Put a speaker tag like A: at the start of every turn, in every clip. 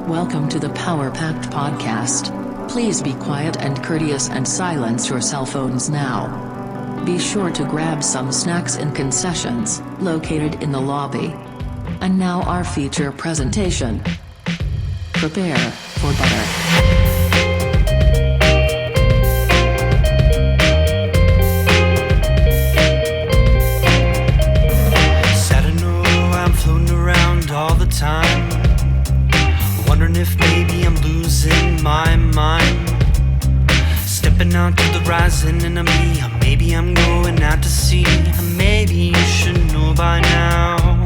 A: Welcome to the Power Packed Podcast. Please be quiet and courteous and silence your cell phones now. Be sure to grab some snacks and concessions, located in the lobby. And now our feature presentation. Prepare for butter.
B: Time, wondering if maybe I'm losing my mind. Stepping out to the rising enemy, or maybe I'm going out to sea. Maybe you should know by now.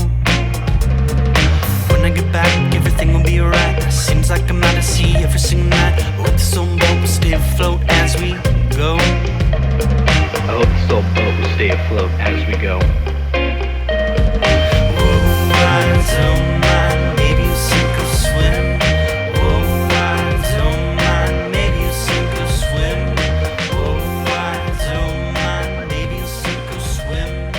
B: When I get back, everything will be alright. Seems like I'm out to sea every single night. I hope this old boat will stay afloat as we go.
C: I hope this old boat will stay afloat as we go.
B: Whoa, I don't mind, maybe you sink or swim. Whoa, I don't mind, maybe you sink or swim. Whoa, I don't mind, maybe you sink or swim.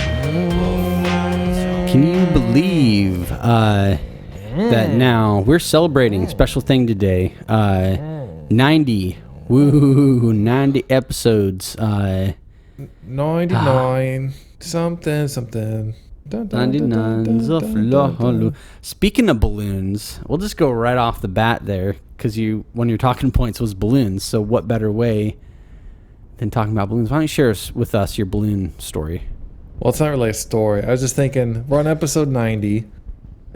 B: Whoa, I don't
D: Can you believe that now we're celebrating a special thing today? 90. Woo, 90 episodes.
E: 99 something. Dun, dun, dun, dun,
D: 99's
E: dun,
D: a
E: dun, dun,
D: floor.
E: dun.
D: Speaking of balloons, we'll just go right off the bat there because one of your talking points was balloons. So what better way than talking about balloons? Why don't you share with us your balloon story?
E: Well, it's not really a story. I was just thinking, we're on episode 90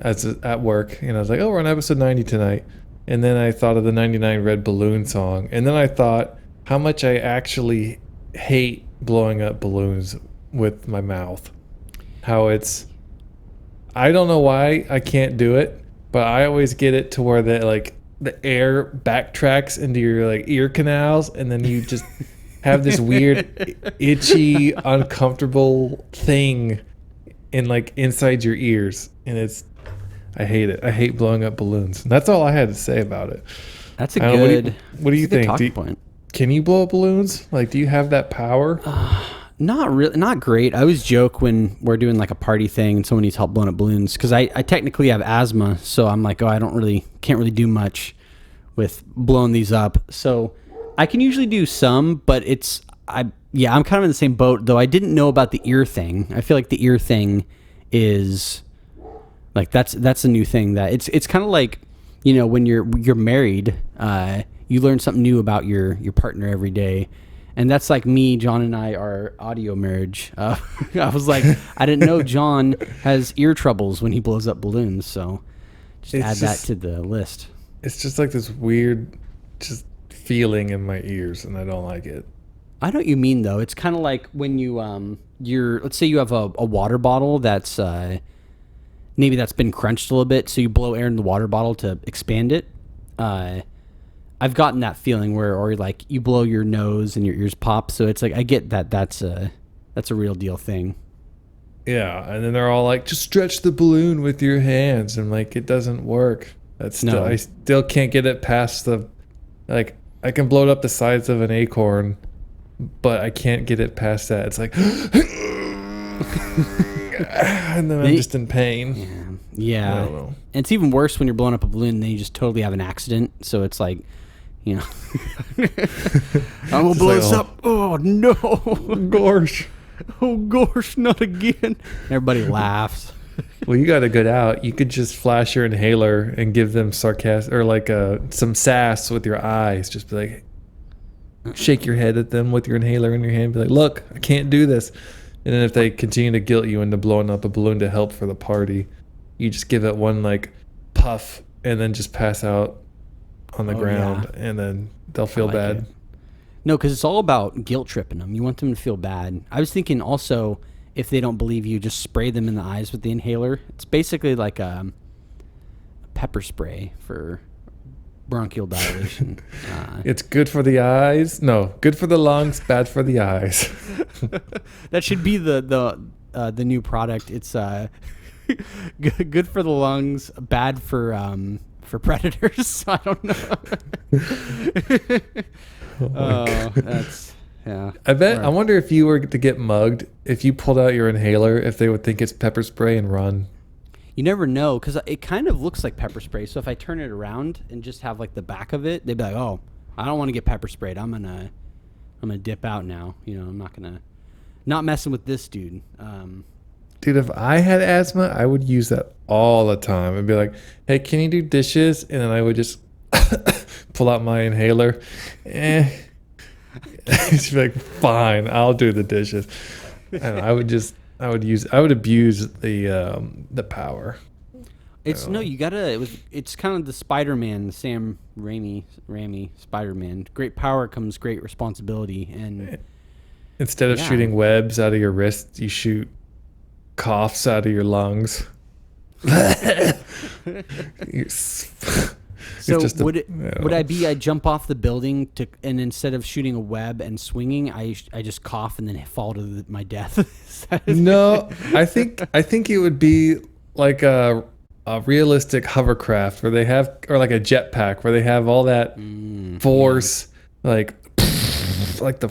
E: at work. And I was like, oh, we're on episode 90 tonight. And then I thought of the 99 Red Balloon song. And then I thought how much I actually hate blowing up balloons with my mouth. How I don't know why I can't do it, but I always get it to where the air backtracks into your ear canals, and then you just have this weird itchy, uncomfortable thing inside your ears, and I hate it. I hate blowing up balloons. And that's all I had to say about it.
D: That's a
E: I don't know,
D: good.
E: what do you think?
D: Talking point.
E: Can you blow up balloons? Do you have that power?
D: Not really, not great. I always joke when we're doing a party thing and someone needs help blowing up balloons because I technically have asthma, so I'm like, oh, can't really do much with blowing these up. So I can usually do some, but I'm kind of in the same boat though. I didn't know about the ear thing. I feel like the ear thing is that's a new thing that it's kind of like, when you're married, you learn something new about your partner every day. And that's like me, John and I, our audio marriage. I was like, I didn't know John has ear troubles when he blows up balloons. So just add that to the list.
E: It's just this weird just feeling in my ears, and I don't like it.
D: I know what you mean, though. It's kind of like when let's say you have a water bottle that's maybe that's been crunched a little bit. So you blow air in the water bottle to expand it. I've gotten that feeling or you blow your nose and your ears pop. So it's I get that that's a real deal thing.
E: Yeah, and then they're all like, just stretch the balloon with your hands. And it doesn't work. I still can't get it past I can blow it up the size of an acorn, but I can't get it past that. It's and then I'm just in pain.
D: Yeah.
E: I don't know.
D: And it's even worse when you're blowing up a balloon and then you just totally have an accident. So it's I'm gonna blow this up. Oh no,
E: Gosh.
D: Oh gosh, not again. Everybody laughs.
E: Well, you got to get out. You could just flash your inhaler and give them sarcasm or some sass with your eyes. Just be shake your head at them with your inhaler in your hand. Be like, look, I can't do this. And then if they continue to guilt you into blowing up a balloon to help for the party, you just give it one puff and then just pass out on the ground, and then they'll feel bad.
D: It. No, because it's all about guilt tripping them. You want them to feel bad. I was thinking also, if they don't believe you, just spray them in the eyes with the inhaler. It's basically like a pepper spray for bronchial dilation.
E: It's good for the eyes. No, good for the lungs, bad for the eyes.
D: That should be the new product. It's good for the lungs, bad for predators. I don't know. That's yeah.
E: I bet. Right. I wonder if you were to get mugged, if you pulled out your inhaler, if they would think it's pepper spray and run.
D: You never know, because it kind of looks like pepper spray. So if I turn it around and just have like the back of it, they'd be like, "Oh, I don't want to get pepper sprayed. I'm gonna dip out now. I'm not messing with this dude."
E: Dude, if I had asthma, I would use that all the time. I'd be like, "Hey, can you do dishes?" And then I would just pull out my inhaler. She'd be like, "Fine, I'll do the dishes." And I would abuse the power.
D: It's no, you gotta. It's kind of the Spider-Man, Sam Raimi Spider-Man. Great power comes great responsibility, and
E: Instead of shooting webs out of your wrists, you shoot coughs out of your lungs.
D: So would I jump off the building and instead of shooting a web and swinging, I just cough and then fall to my death?
E: No, I think it would be like a realistic hovercraft where they have, or like a jetpack where they have all that force, like the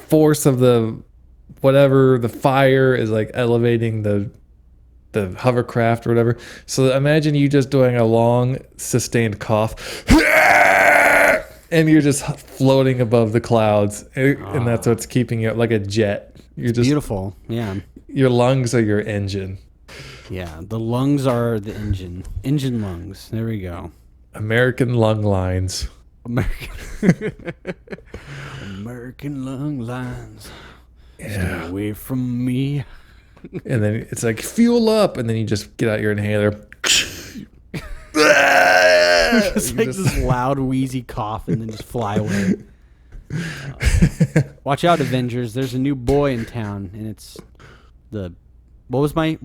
E: force of the whatever, the fire is like elevating the hovercraft or whatever. So imagine you just doing a long sustained cough and you're just floating above the clouds, and that's what's keeping you up, like a jet. You're just
D: beautiful. Yeah.
E: Your lungs are your engine.
D: Yeah, the lungs are the engine. Engine lungs. There we go.
E: American lung lines.
D: American lung lines.
E: Yeah.
D: Stay away from me.
E: And then it's like, fuel up, and then you just get out your inhaler.
D: It's like this loud wheezy cough and then just fly away. Watch out, Avengers. There's a new boy in town, and it's what was my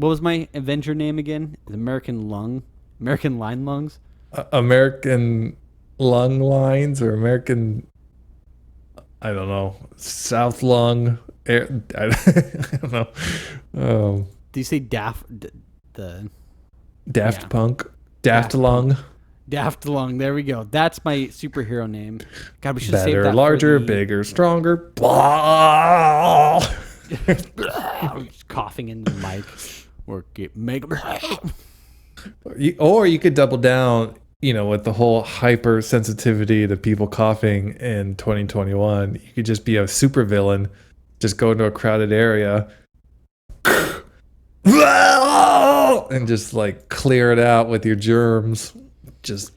D: Avenger name again? The American Line Lungs?
E: American lung lines, or American, I don't know, South lung air, I don't know.
D: Do you say Daft
E: Punk? Daft Lung?
D: Daft Lung. There we go. That's my superhero name. God, we should save
E: Better,
D: that.
E: larger, bigger, stronger. Blah.
D: Just coughing into the mic.
E: Or you could double down, with the whole hypersensitivity to people coughing in 2021. You could just be a supervillain, just go into a crowded area and just like clear it out with your germs. Just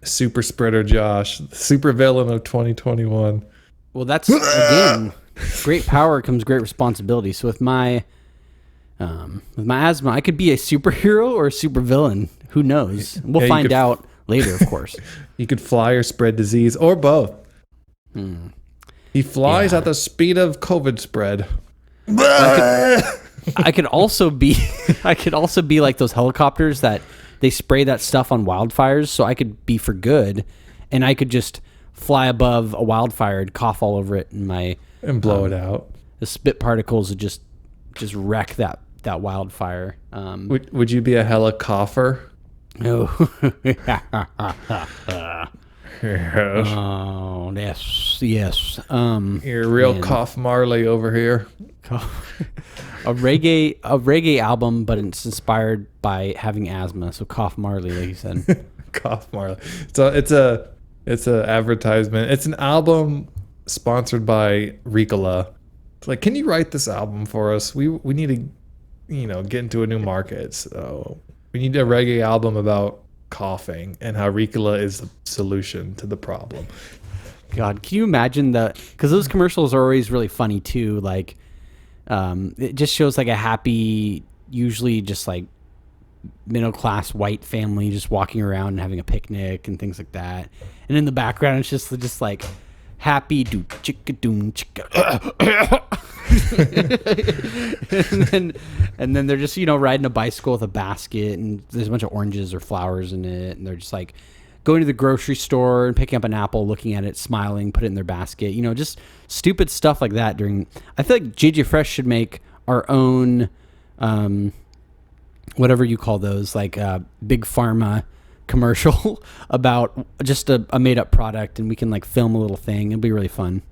E: super spreader Josh, super villain of 2021.
D: Well, that's again, great power comes great responsibility. So with my asthma, I could be a superhero or a supervillain. Who knows? We'll find out later, of course.
E: You could fly or spread disease, or both. He flies at the speed of COVID spread.
D: I could also be like those helicopters that they spray that stuff on wildfires. So I could be for good, and I could just fly above a wildfire and cough all over it,
E: and blow it out.
D: The spit particles would just wreck that wildfire.
E: Would you be a helicopter?
D: No.
E: Yes.
D: Oh, yes.
E: You're a real Cough Marley over here.
D: A reggae album, but it's inspired by having asthma. So Cough Marley, like you said.
E: Cough Marley. So it's a advertisement. It's an album sponsored by Ricola. It's like, can you write this album for us? We need to, get into a new market. So we need a reggae album about coughing and how Ricola is the solution to the problem.
D: God, can you imagine that? Because those commercials are always really funny too. Like, it just shows like a happy, usually just like middle class white family just walking around and having a picnic and things like that. And in the background, it's just like happy do chicka doom chicka. and then they're just riding a bicycle with a basket, and there's a bunch of oranges or flowers in it, and they're just like going to the grocery store and picking up an apple, looking at it, smiling, put it in their basket. Just stupid stuff like that. I feel like JJ Fresh should make our own, whatever you call those, like big pharma commercial about just a made up product, and we can like film a little thing. It'll be really fun.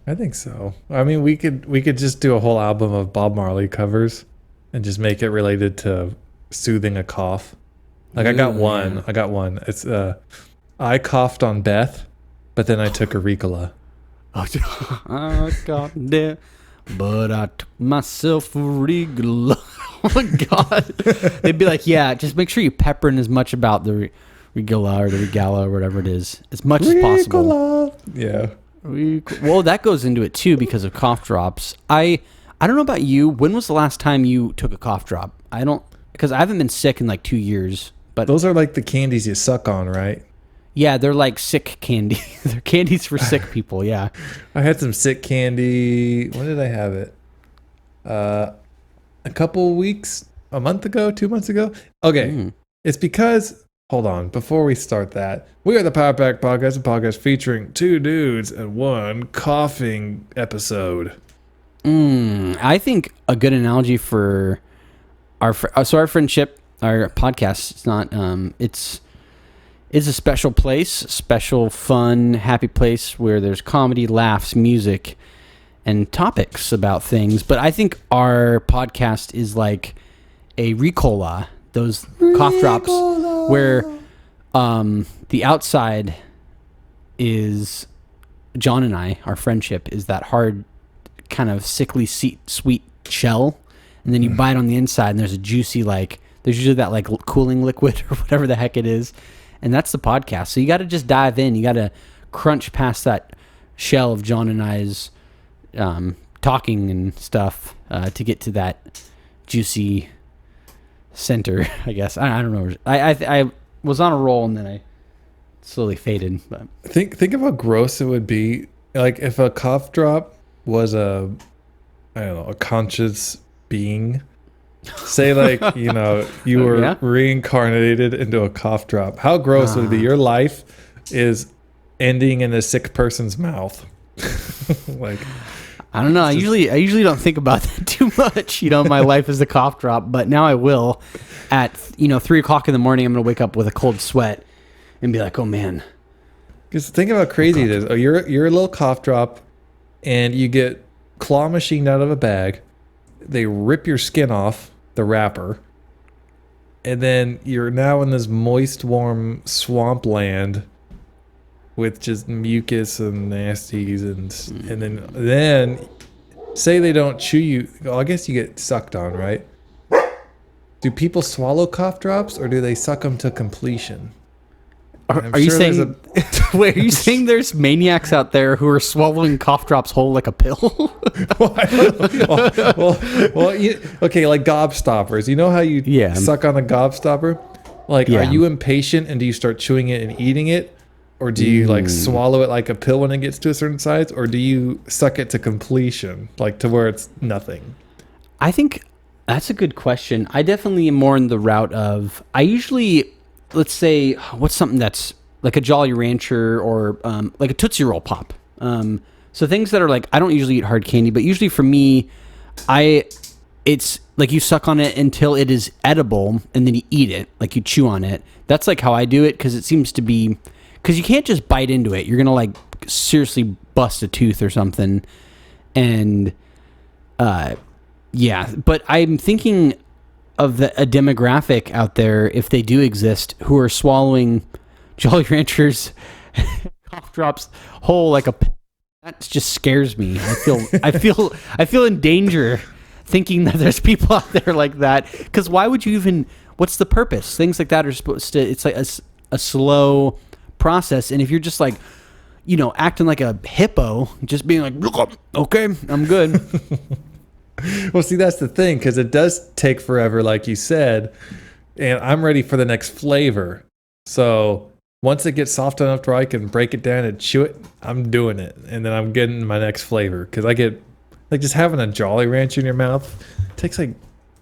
E: I think so. I mean, we could just do a whole album of Bob Marley covers and just make it related to soothing a cough. Like I got one. It's I coughed on Beth, but then I took a Ricola.
D: I got there, but I took myself a Ricola. Oh my God. They'd be like, yeah, just make sure you pepper in as much about the Ricola or the Regala or whatever it is, as much as possible.
E: Ricola. Yeah.
D: Well, that goes into it too because of cough drops. I don't know about you. When was the last time you took a cough drop? Because I haven't been sick in like 2 years. But
E: Those are like the candies you suck on, right?
D: yeah, they're like sick candy. They're candies for sick people. Yeah.
E: I had some sick candy. When did I have it? A couple weeks, a month ago, 2 months ago. Okay. It's because, hold on, before we start that, we are the Power Pack Podcast, a podcast featuring 2 dudes and 1 coughing episode.
D: I think a good analogy for our friendship, our podcast, it's not, it's a special place, special, fun, happy place where there's comedy, laughs, music, and topics about things. But I think our podcast is like a Ricola, those cough drops where the outside is John and I, our friendship is that hard kind of sickly sweet shell, and then you bite on the inside and there's a juicy, like there's usually that like cooling liquid or whatever the heck it is, and that's the podcast. So you got to just dive in, you got to crunch past that shell of John and I's talking and stuff to get to that juicy center, I guess. I don't know. I was on a roll and then I slowly faded. But
E: Think of how gross it would be, like if a cough drop was a conscious being. Say like, you were
D: Yeah.
E: reincarnated into a cough drop. How gross would it be? Your life is ending in a sick person's mouth. Like,
D: I don't know. I usually don't think about that too much. My life is a cough drop, but now I will. At 3:00 in the morning, I'm gonna wake up with a cold sweat and be like, "Oh man."
E: because think of how crazy it is. Oh, you're a little cough drop, and you get claw machined out of a bag. They rip your skin off the wrapper, and then you're now in this moist, warm swamp land with just mucus and nasties, and then say they don't chew you. Well, I guess you get sucked on, right? Do people swallow cough drops, or do they suck them to completion?
D: Are you saying? Wait, are you saying there's maniacs out there who are swallowing cough drops whole like a pill?
E: Okay, like gobstoppers. You know how you suck on a gobstopper? Like,
D: Yeah.
E: are you impatient and do you start chewing it and eating it? Or do you like swallow it like a pill when it gets to a certain size? Or do you suck it to completion, like to where it's nothing?
D: I think that's a good question. I definitely am more in the route of, I usually, let's say, what's something that's like a Jolly Rancher or like a Tootsie Roll Pop. So things that are like, I don't usually eat hard candy, but usually for me, it's like you suck on it until it is edible and then you eat it, like you chew on it. That's like how I do it, because it seems to be, because you can't just bite into it. You're going to like seriously bust a tooth or something. And yeah, but I'm thinking of a demographic out there, if they do exist, who are swallowing Jolly Ranchers cough drops whole like a. That just scares me. I feel in danger thinking that there's people out there like that. Because why would you even? What's the purpose? Things like that are supposed to. It's like a slow process, and if you're just like, acting like a hippo, just being like, okay, I'm good.
E: Well, see, that's the thing, because it does take forever, like you said, and I'm ready for the next flavor. So once it gets soft enough to where I can break it down and chew it, I'm doing it, and then I'm getting my next flavor. Because I get like just having a Jolly Rancher in your mouth takes it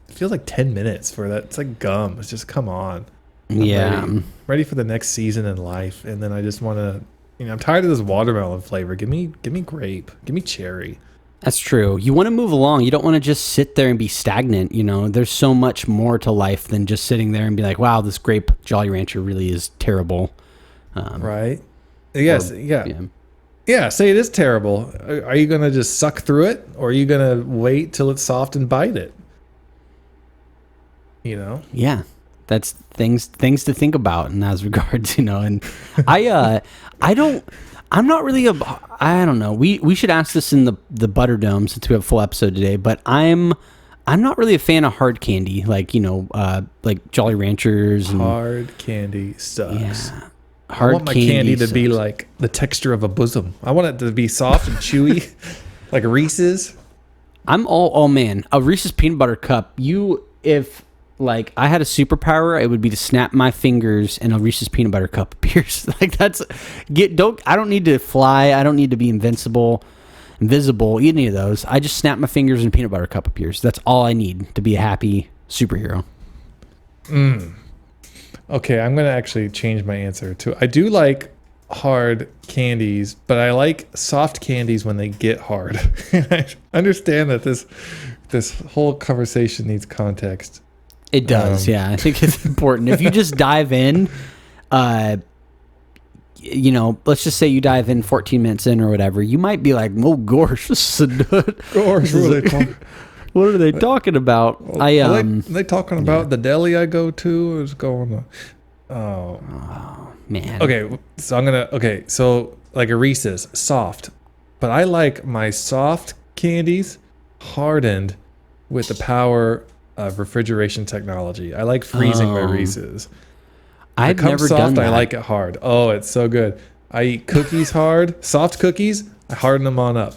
E: feels like 10 minutes for that. It's like gum. It's just, come on. I'm ready for the next season in life, and then I just want to. I'm tired of this watermelon flavor. Give me grape. Give me cherry.
D: That's true. You want to move along. You don't want to just sit there and be stagnant. There's so much more to life than just sitting there and be like, wow, this grape Jolly Rancher really is terrible.
E: Right? Yes. Yeah. Say it is terrible. Are you going to just suck through it, or are you going to wait till it's soft and bite it? You know?
D: Yeah, that's things to think about in as regards, And I'm not really I don't know. We should ask this in the Butter Dome since we have a full episode today. But I'm not really a fan of hard candy, like like Jolly Ranchers and
E: Hard candy sucks.
D: yeah.
E: I want my candy to be like the texture of a bosom. I want it to be soft and chewy, like Reese's.
D: I'm oh man, a Reese's peanut butter cup. If like I had a superpower, it would be to snap my fingers and a Reese's peanut butter cup appears. Like I don't need to fly. I don't need to be invisible, any of those. I just snap my fingers and a peanut butter cup appears. That's all I need to be a happy superhero.
E: Okay, I'm going to actually change my answer to I do like hard candies, but I like soft candies when they get hard. I understand that this whole conversation needs context.
D: It does, yeah. I think it's important. If you just dive in, let's just say you dive in 14 minutes in or whatever, you might be like, oh, gosh, this is
E: Gosh,
D: what are they talking about?
E: Are they talking about the deli I go to? What's going on? Oh,
D: man.
E: Okay, so like a Reese's, soft. But I like my soft candies hardened with the power of refrigeration technology. I like freezing my Reese's.
D: I've never done that.
E: I like it hard. Oh, it's so good. I eat cookies hard. Soft cookies, I harden them on up.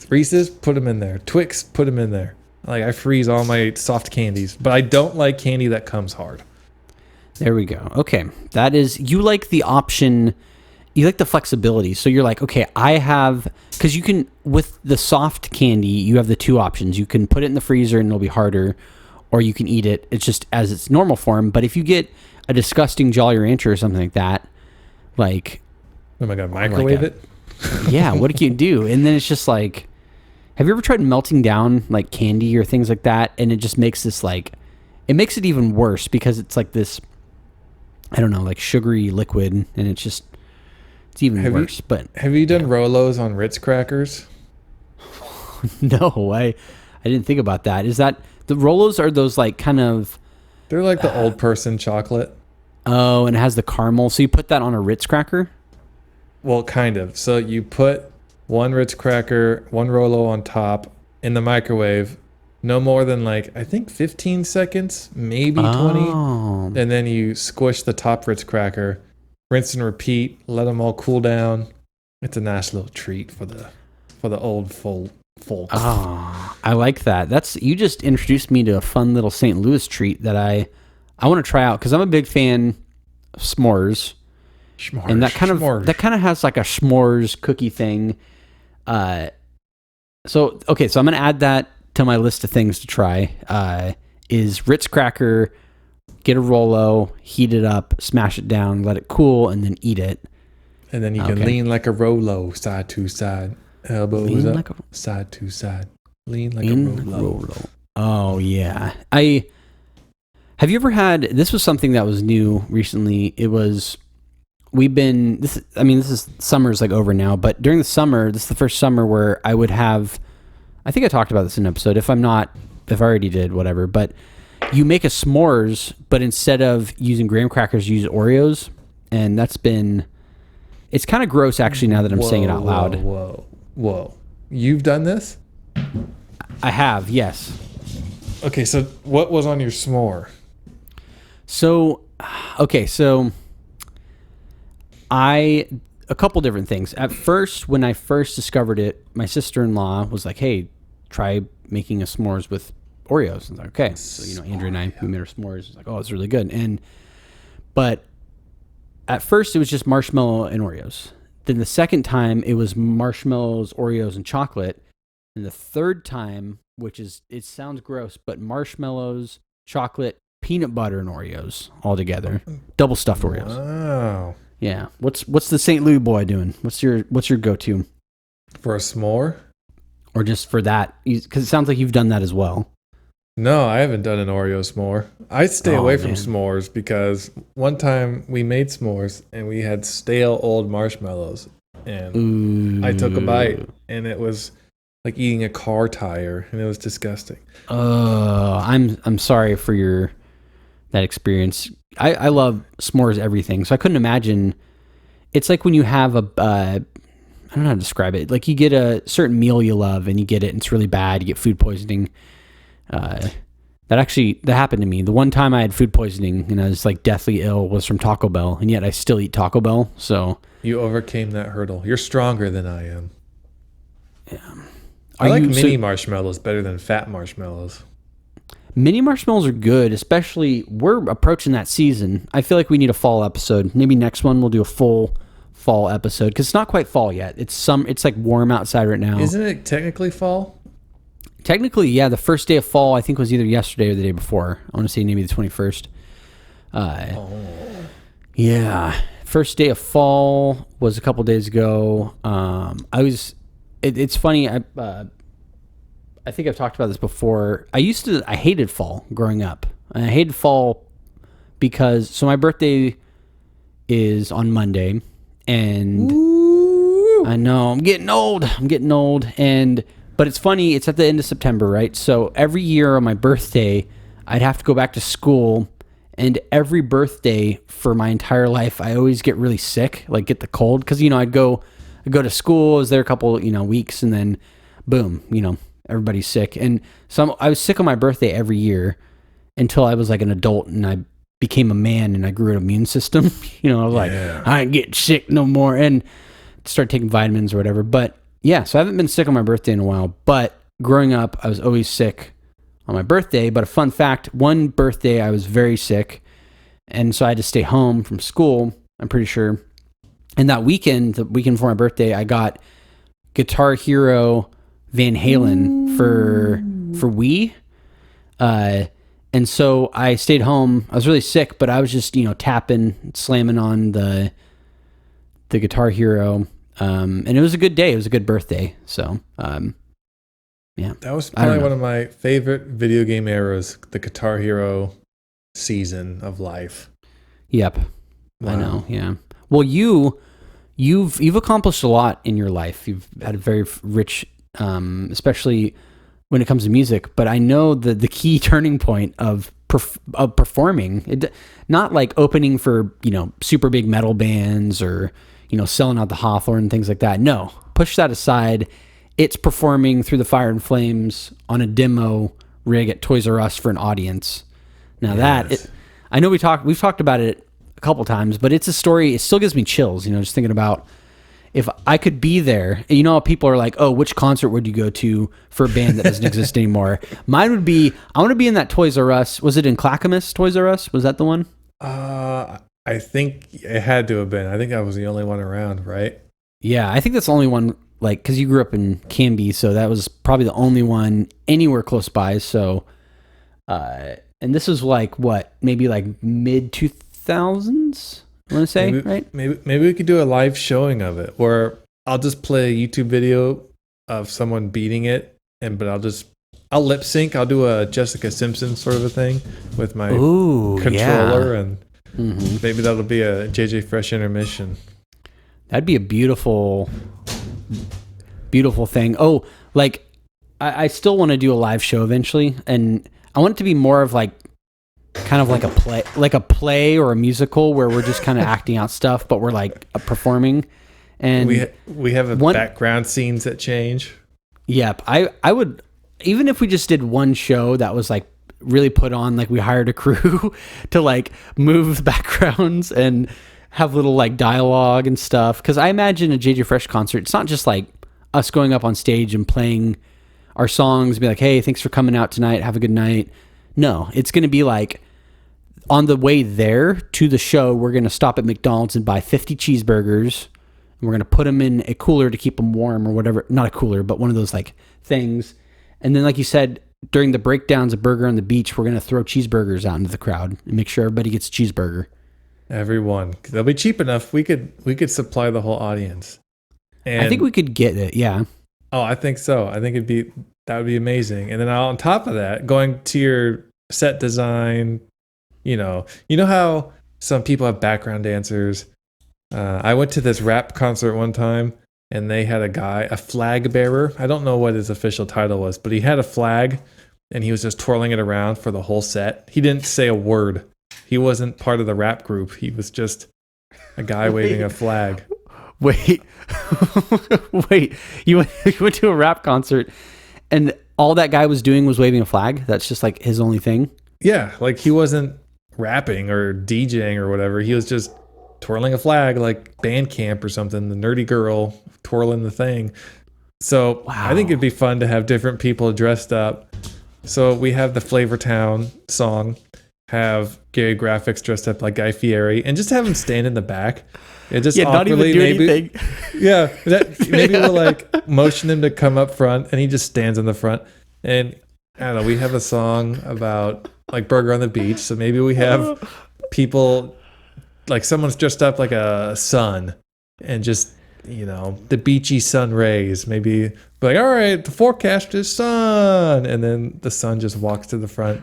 E: Reese's, put them in there. Twix, put them in there. Like I freeze all my soft candies, but I don't like candy that comes hard.
D: There we go. Okay. That is, you like the option, you like the flexibility. So you're like, okay, because you can, with the soft candy, you have the two options. You can put it in the freezer and it'll be harder, or you can eat it. It's just as its normal form. But if you get a disgusting Jolly Rancher or something like that, like,
E: am I going to microwave it?
D: Yeah. What can you do? And then it's just like, have you ever tried melting down like candy or things like that? And it just makes this it makes it even worse because it's like this, I don't know, like sugary liquid, and it's even worse. But
E: have you done Rolos on Ritz crackers?
D: No, I didn't think about that. Is that the Rolos are those like kind of?
E: They're like the old person chocolate.
D: Oh, and it has the caramel. So you put that on a Ritz cracker?
E: Well, kind of. So you put one Ritz cracker, one Rolo on top in the microwave, no more than I think 15 seconds, maybe 20. And then you squish the top Ritz cracker, rinse and repeat, let them all cool down. It's a nice little treat for the old folk.
D: Oh, I like that. You just introduced me to a fun little St. Louis treat that I want to try out because I'm a big fan of s'mores. And that kind of has like a s'mores cookie thing. So I'm going to add that to my list of things to try. Is Ritz cracker, get a Rolo, heat it up, smash it down, let it cool, and then eat it.
E: And then you can lean like a Rolo, side to side, elbows up, side to side. Lean like a Rolo.
D: Oh yeah. Have you ever had? This was something that was new recently. It was. This is summer's like over now, but during the summer, this is the first summer where I would have, I think I talked about this in an episode. If I already did, whatever, but you make a s'mores, but instead of using graham crackers, you use Oreos. And it's kind of gross actually now that I'm saying it out loud.
E: Whoa. You've done this?
D: I have, yes.
E: Okay. So what was on your s'more?
D: So a couple different things. At first, when I first discovered it, my sister-in-law was like, hey, try making a s'mores with Oreos. I was like, okay. So, Andrew and we made our s'mores. It's like, oh, it's really good. But at first it was just marshmallow and Oreos. Then the second time it was marshmallows, Oreos, and chocolate. And the third time, it sounds gross, but marshmallows, chocolate, peanut butter, and Oreos all together. Double stuffed Oreos.
E: Wow.
D: Yeah. What's the St. Louis boy doing? What's your go-to?
E: For a s'more?
D: Or just for that? Because it sounds like you've done that as well.
E: No, I haven't done an Oreo s'more. I stay away from s'mores because one time we made s'mores and we had stale old marshmallows. And I took a bite and it was like eating a car tire and it was disgusting.
D: I'm sorry for your that experience. I love s'mores everything, so I couldn't imagine. It's like when you have I don't know how to describe it. Like you get a certain meal you love and you get it and it's really bad. You get food poisoning. That happened to me. The one time I had food poisoning and I was like deathly ill was from Taco Bell, and yet I still eat Taco Bell. So
E: You overcame that hurdle. You're stronger than I am.
D: yeah.
E: I like mini marshmallows better than fat marshmallows.
D: Mini marshmallows are good, especially we're approaching that season. I feel like we need a fall episode. Maybe next one we'll do a full fall episode because it's not quite fall yet. It's like warm outside right now.
E: Isn't it technically fall?
D: Technically, yeah. The first day of fall I think was either yesterday or the day before. I want to say maybe the 21st. Yeah, first day of fall was a couple days ago. It's funny. I think I've talked about this before. I hated fall growing up. And I hated fall because, so my birthday is on Monday, and I know I'm getting old. But it's funny. It's at the end of September, right? So every year on my birthday, I'd have to go back to school, and every birthday for my entire life, I always get really sick, like get the cold, because I'd go to school. I was there a couple weeks, and then boom, everybody's sick. And so I was sick on my birthday every year until I was like an adult and I became a man and I grew an immune system. I was like, I ain't getting sick no more, and started taking vitamins or whatever. But yeah, so I haven't been sick on my birthday in a while. But growing up, I was always sick on my birthday. But a fun fact, one birthday I was very sick, and so I had to stay home from school, I'm pretty sure. And that weekend, the weekend before my birthday, I got Guitar Hero Van Halen for Wii. And so I stayed home. I was really sick, but I was just, tapping, slamming on the Guitar Hero. And it was a good day. It was a good birthday. So, yeah.
E: That was probably one of my favorite video game eras, the Guitar Hero season of life.
D: Yep.
E: Wow.
D: I know. Yeah. Well, you've accomplished a lot in your life. You've had a very rich, especially when it comes to music. But I know the key turning point of performing, not like opening for super big metal bands or selling out the Hawthorne and things like that. No, push that aside. It's performing Through the Fire and Flames on a demo rig at Toys R Us for an audience. Now I know we've talked about it a couple times, but it's a story. It still gives me chills, just thinking about if I could be there. How people are like, oh, which concert would you go to for a band that doesn't exist anymore? Mine would be, I want to be in that Toys R Us. Was it in Clackamas, Toys R Us? Was that the one?
E: I think it had to have been. I think I was the only one around, right?
D: Yeah, I think that's the only one, because you grew up in Canby, so that was probably the only one anywhere close by. So, and this was maybe mid 2000s, I want to say, right?
E: Maybe we could do a live showing of it, or I'll just play a YouTube video of someone beating it, but I'll lip sync. I'll do a Jessica Simpson sort of a thing with my controller, and maybe that'll be a JJ Fresh intermission.
D: That'd be a beautiful, beautiful thing. Oh, I still want to do a live show eventually, and I want it to be more of kind of like a play or a musical where we're just kind of acting out stuff, but we're performing. And
E: we have background scenes that change.
D: Yep. I would, even if we just did one show that was really put on, we hired a crew to move the backgrounds and have little dialogue and stuff. Cause I imagine a JJ Fresh concert, it's not just us going up on stage and playing our songs and be like, hey, thanks for coming out tonight. Have a good night. No, it's going to be on the way there to the show, we're going to stop at McDonald's and buy 50 cheeseburgers. And we're going to put them in a cooler to keep them warm or whatever. Not a cooler, but one of those things. And then, like you said, during the breakdowns of Burger on the Beach, we're going to throw cheeseburgers out into the crowd and make sure everybody gets a cheeseburger.
E: Everyone. They'll be cheap enough. We could supply the whole audience. And
D: I think we could get it. Yeah.
E: Oh, I think so. I think that would be amazing. And then on top of that, going to your set design, you know how some people have background dancers. I went to this rap concert one time, and they had a flag bearer. I don't know what his official title was, but he had a flag, and he was just twirling it around for the whole set. He didn't say a word. He wasn't part of the rap group. He was just a guy waving a flag.
D: Wait, wait. You went to a rap concert, and all that guy was doing was waving a flag? That's just like his only thing?
E: Yeah, like he wasn't rapping or DJing or whatever. He was just twirling a flag like band camp or something. The nerdy girl twirling the thing. So I think it'd be fun to have different people dressed up. So we have the Flavortown song, have Gary Graphics dressed up like Guy Fieri, and just have him stand in the back. And just
D: not even do anything.
E: Yeah, maybe we'll like motion him to come up front, and he just stands in the front. And I don't know, we have a song about like Burger on the Beach, so maybe we have people like someone's dressed up like a sun, and just the beachy sun rays. Maybe like, all right, the forecast is sun, and then the sun just walks to the front.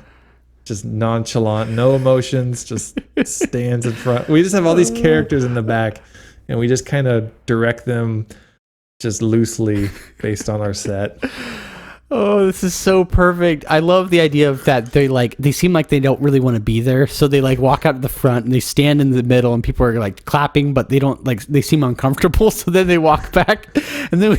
E: Just nonchalant, no emotions, just stands in front. We just have all these characters in the back, and we just kind of direct them just loosely based on our set.
D: Oh, this is so perfect. I love the idea of that. They seem like they don't really want to be there. So they like walk out to the front and they stand in the middle and people are like clapping, but they don't they seem uncomfortable. So then they walk back and then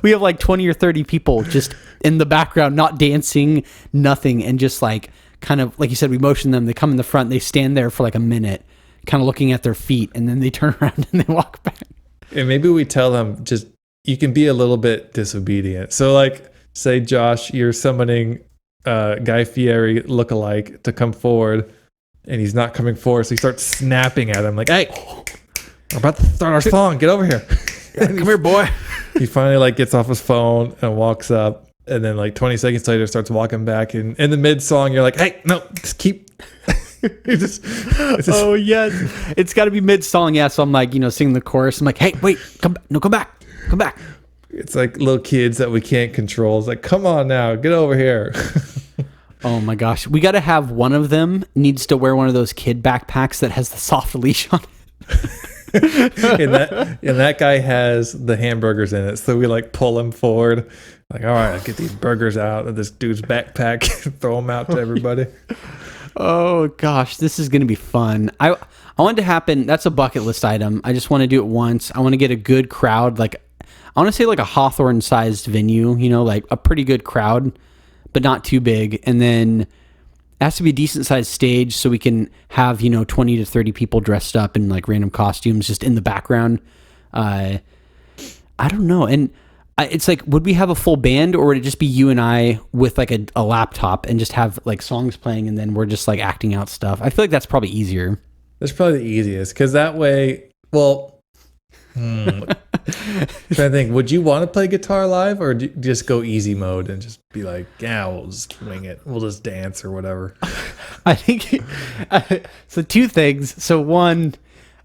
D: we have like 20 or 30 people just in the background, not dancing, nothing. And just like, kind of like you said, we motion them, they come in the front, they stand there for like a minute kind of looking at their feet, and then they turn around and they walk back.
E: And maybe we tell them, just you can be a little bit disobedient. So like say Josh, you're summoning Guy Fieri lookalike to come forward, and he's not coming forward, so he starts snapping at him like, hey, we're about to start our song, get over here.
D: Come here, boy.
E: He finally like gets off his phone and walks up. And then like 20 seconds later starts walking back, and in the mid song you're like, hey, no, just keep.
D: Oh yes, it's got to be mid song. Yeah, so I'm like, singing the chorus. I'm like, hey, wait, come back.
E: It's like little kids that we can't control. It's like, come on now, get over here.
D: Oh my gosh, we got to have one of them needs to wear one of those kid backpacks that has the soft leash on it.
E: and that guy has the hamburgers in it, so we like pull him forward. Like, all right, get these burgers out of this dude's backpack, throw them out to everybody.
D: Oh gosh, this is gonna be fun. I want it to happen. That's a bucket list item. I just want to do it once. I want to get a good crowd. Like, I want to say like a Hawthorne-sized venue. Like a pretty good crowd, but not too big. And then it has to be a decent-sized stage so we can have 20 to 30 people dressed up in like random costumes just in the background. I don't know. And it's like, would we have a full band, or would it just be you and I with like a laptop and just have like songs playing and then we're just like acting out stuff? I feel like that's probably easier.
E: That's probably the easiest, because that way, trying to think, would you want to play guitar live, or just go easy mode and just be like, yeah, we'll just wing it. We'll just dance or whatever.
D: I think, so two things. So one,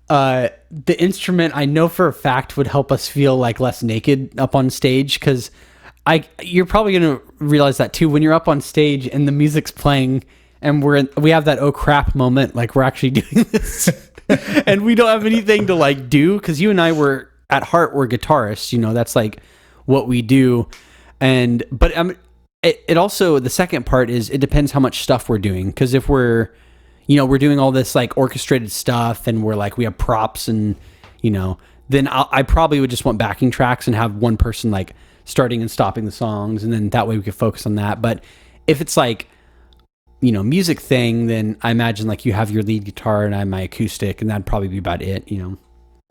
D: the instrument I know for a fact would help us feel like less naked up on stage, because you're probably going to realize that too when you're up on stage and the music's playing and we have that oh crap moment, like we're actually doing this and we don't have anything to like do, because you and I were at heart, we're guitarists, that's like what we do. But it also, the second part is it depends how much stuff we're doing, because if we're doing all this like orchestrated stuff and we're like, we have props and, then I probably would just want backing tracks and have one person like starting and stopping the songs. And then that way we could focus on that. But if it's like, music thing, then I imagine like you have your lead guitar and I have my acoustic, and that'd probably be about it,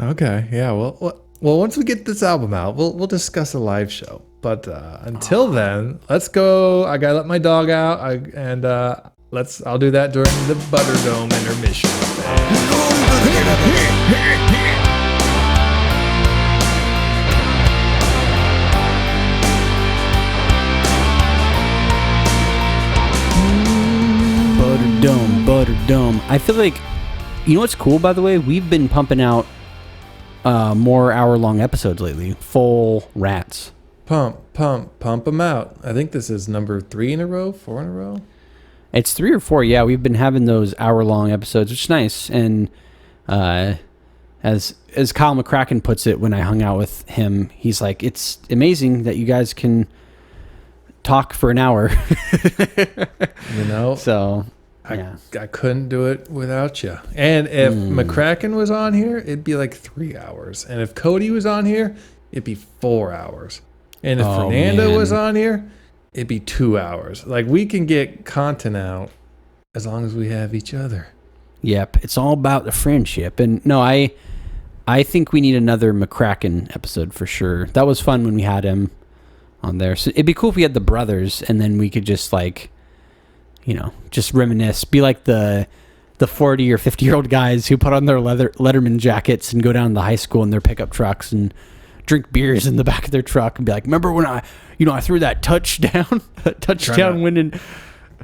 E: Okay. Yeah. Well, once we get this album out, we'll discuss a live show. But until then, let's go. I gotta let my dog out. I'll do that during the Butterdome intermission.
D: Butterdome. I feel like, what's cool, by the way? We've been pumping out more hour-long episodes lately. Full rats.
E: Pump them out. I think this is number 4 in a row.
D: It's 3 or 4. Yeah, we've been having those hour-long episodes, which is nice. And as Kyle McCracken puts it, when I hung out with him, he's like, it's amazing that you guys can talk for an hour.
E: So I couldn't do it without you. And if McCracken was on here, it'd be like 3 hours. And if Cody was on here, it'd be 4 hours. And if Fernanda was on here, it'd be 2 hours. Like, we can get content out as long as we have each other.
D: Yep, it's all about the friendship. And no, I think we need another McCracken episode for sure. That was fun when we had him on there. So it'd be cool if we had the brothers, and then we could just like, you know, just reminisce, be like the 40 or 50-year-old guys who put on their Letterman jackets and go down to high school in their pickup trucks and drink beers in the back of their truck and be like, remember when I threw that touchdown winning.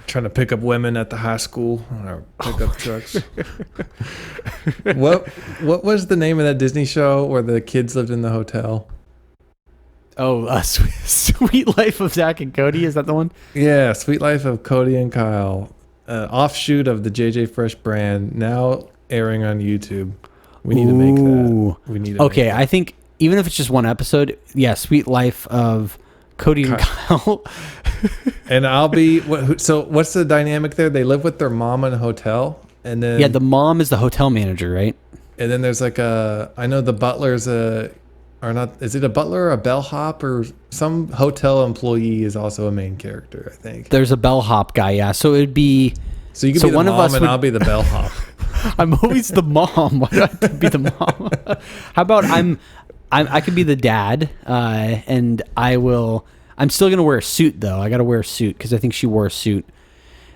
E: Trying to pick up women at the high school on our pickup trucks. What was the name of that Disney show where the kids lived in the hotel?
D: Oh, Sweet Life of Zach and Cody. Is that the one?
E: Yeah, Sweet Life of Cody and Kyle. Offshoot of the JJ Fresh brand, now airing on YouTube. We need to make that. We need to
D: Okay, I think even if it's just one episode, yeah, Sweet Life of Cody and Kyle.
E: And I'll be... So what's the dynamic there? They live with their mom in a hotel, and then...
D: Yeah, the mom is the hotel manager, right?
E: And then there's like I know the butler's or not, is it a butler or a bellhop, or some hotel employee is also a main character, I think.
D: There's a bellhop guy, yeah. So it'd be...
E: So you can be the mom and I'll be the bellhop.
D: I'm always the mom. Why do I have to be the mom? How about I could be the dad, and I'm still going to wear a suit, though. I got to wear a suit because I think she wore a suit.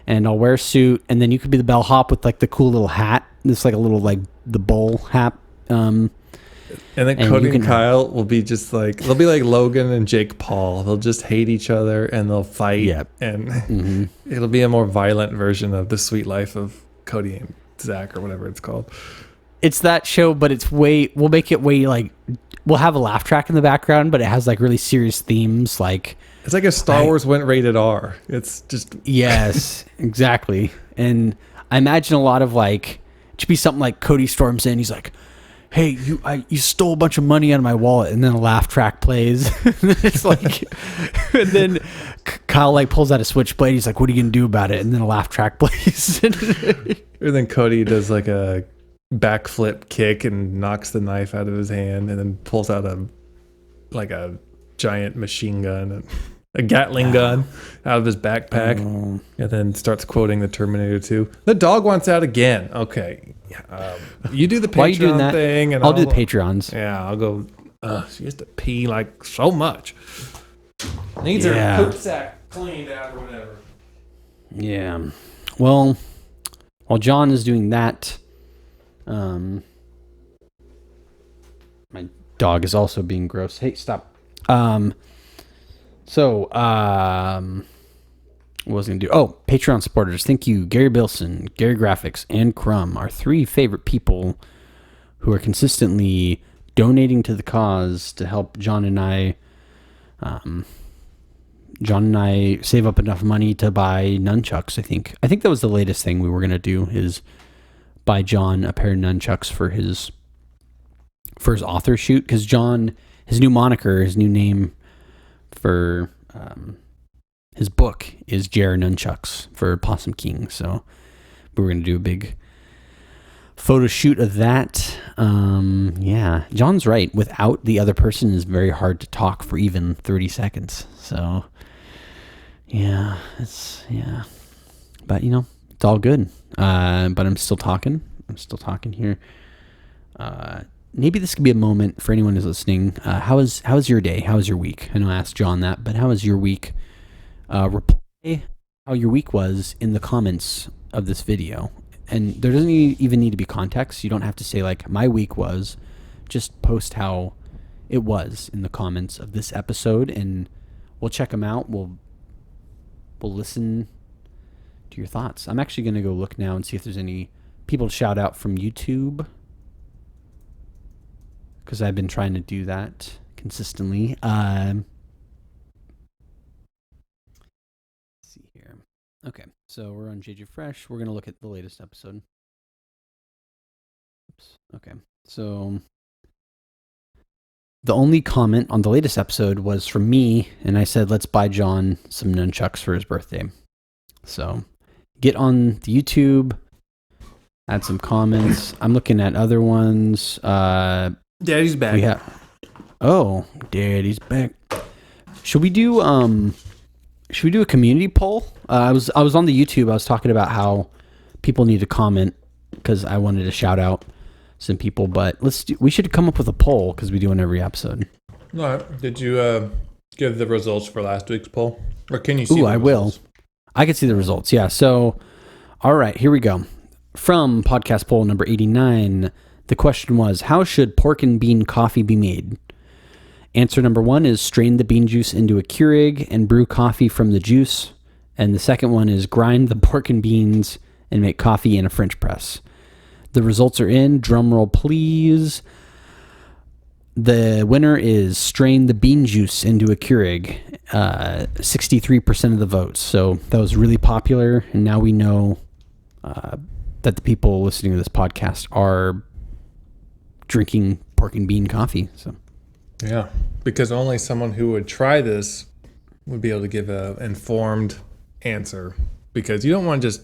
D: And I'll wear a suit, and then you could be the bellhop with like the cool little hat. It's like a little like the bowl hat.
E: And then Cody and Kyle will be just like, they'll be like Logan and Jake Paul. They'll just hate each other and they'll fight.
D: Yep.
E: And it'll be a more violent version of The Sweet Life of Cody and Zach, or whatever it's called.
D: It's that show, but we'll make it way like, we'll have a laugh track in the background, but it has like really serious themes. Like,
E: it's like if Star Wars went rated R. It's just...
D: Yes, exactly. And I imagine a lot of like, it should be something like Cody storms in. He's like, hey, you stole a bunch of money out of my wallet, and then a laugh track plays. It's like, and then Kyle like pulls out a switchblade. He's like, what are you gonna do about it? And then a laugh track plays.
E: Or then Cody does like a backflip kick and knocks the knife out of his hand, and then pulls out a giant machine gun, a Gatling gun out of his backpack, and then starts quoting the Terminator 2. The dog wants out again. Okay. You do the Patreon
D: Why are you doing that
E: thing, and
D: I'll do the Patreons.
E: Yeah, I'll go. She has to pee like so much. Needs her poop sack cleaned out or whatever.
D: Yeah. Well, while John is doing that, my dog is also being gross. Hey, stop. What was I going to do? Oh, Patreon supporters. Thank you. Gary Bilson, Gary Graphics, and Crumb, our three favorite people who are consistently donating to the cause to help John and I save up enough money to buy nunchucks, I think. I think that was the latest thing we were going to do, is buy John a pair of nunchucks for his author shoot, because John, his new moniker, his new name for his book is Jer Nunchucks for Possum King. So we were going to do a big photo shoot of that. Yeah, John's right. Without the other person, it's very hard to talk for even 30 seconds. So yeah, but it's all good. But I'm still talking. Here. Maybe this could be a moment for anyone who's listening. How was your day? How was your week? I know I asked John that, but how was your week? Reply how your week was in the comments of this video. And there doesn't even need to be context. You don't have to say like, my week was. Just post how it was in the comments of this episode, and we'll check them out. We'll listen to your thoughts. I'm actually going to go look now and see if there's any people to shout out from YouTube, because I've been trying to do that consistently. Let's see here. Okay, so we're on JJ Fresh. We're going to look at the latest episode. Oops. Okay, so the only comment on the latest episode was from me, and I said, let's buy John some nunchucks for his birthday. So get on the YouTube, add some comments. I'm looking at other ones.
E: Daddy's back.
D: We have. Oh, Daddy's back. Should we do a community poll? I was on the YouTube. I was talking about how people need to comment because I wanted to shout out some people. But we should come up with a poll because we do in every episode.
E: All right. Did you give the results for last week's poll, or can you see?
D: Ooh,
E: the
D: I
E: results?
D: will. I can see the results. Yeah. So, all right, here we go. From podcast poll number 89, the question was, how should pork and bean coffee be made? Answer number 1 is strain the bean juice into a Keurig and brew coffee from the juice. And the second one is grind the pork and beans and make coffee in a French press. The results are in. Drum roll, please. The winner is strain the bean juice into a Keurig. 63% of the votes. So that was really popular. And now we know that the people listening to this podcast are drinking pork and bean coffee. So.
E: Yeah, because only someone who would try this would be able to give an informed answer. Because you don't want to just,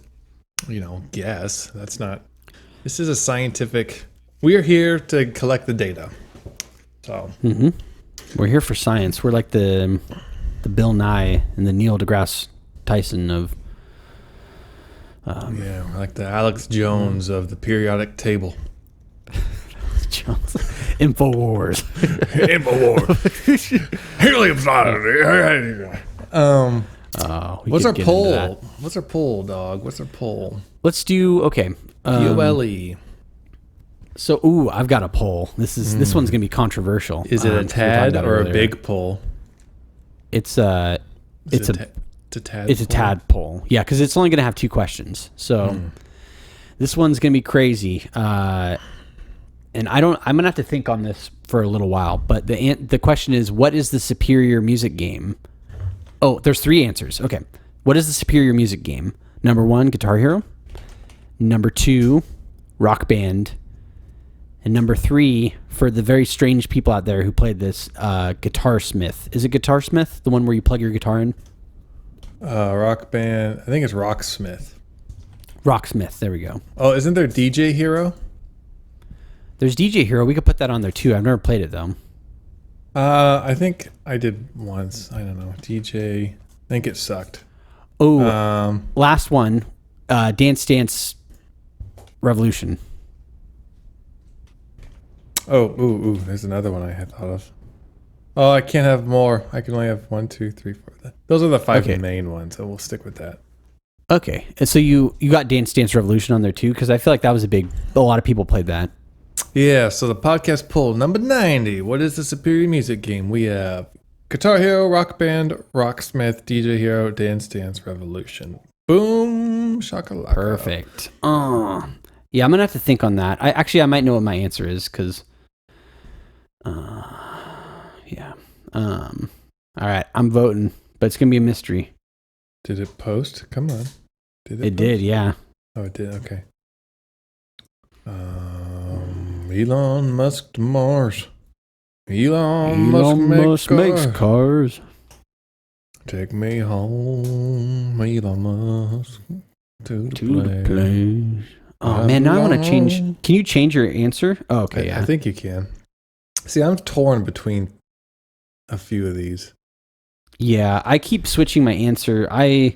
E: guess. That's not. This is a scientific. We are here to collect the data. So.
D: Mm-hmm. We're here for science. We're like the Bill Nye and the Neil deGrasse Tyson of.
E: Yeah, we're like the Alex Jones of the periodic table.
D: Infowars.
E: Helium's not. What's our poll? What's our poll, dog? What's our poll?
D: Let's do okay.
E: POLE.
D: So, I've got a poll. This one's gonna be controversial.
E: Is it a tad or a big poll?
D: It's a tad poll. Yeah, because it's only gonna have 2 questions. So this one's gonna be crazy. And I'm gonna have to think on this for a little while. But the question is, what is the superior music game? Oh, there's 3 answers. Okay, what is the superior music game? Number 1, Guitar Hero. Number 2, Rock Band. And number 3, for the very strange people out there who played this, Guitarsmith. Is it Guitarsmith, the one where you plug your guitar in?
E: Rock Band. I think it's Rocksmith.
D: Rocksmith. There we go.
E: Oh, isn't there DJ Hero?
D: There's DJ Hero. We could put that on there too. I've never played it though.
E: I think I did once. I don't know. DJ. I think it sucked.
D: Oh, last one. Dance Dance Revolution.
E: Oh, there's another one I had thought of. Oh, I can't have more. I can only have 1, 2, 3, 4. Those are the 5 main ones, so we'll stick with that.
D: Okay, and so you got Dance Dance Revolution on there too, because I feel like that was a lot of people played that.
E: Yeah, so the podcast poll, number 90. What is the superior music game? We have Guitar Hero, Rock Band, Rocksmith, DJ Hero, Dance Dance Revolution. Boom, shakalaka.
D: Perfect. Yeah, I'm gonna have to think on that. I might know what my answer is, because, yeah. All right, I'm voting, but it's gonna be a mystery.
E: Did it post? Come on. Did
D: it? It did, yeah.
E: Oh, it did. Okay. Elon Musk to Mars. Elon Musk makes cars. Take me home, Elon Musk, to the place.
D: Oh man, now I want to change. Can you change your answer? Oh, okay, yeah.
E: I think you can. See, I'm torn between a few of these.
D: Yeah, I keep switching my answer. I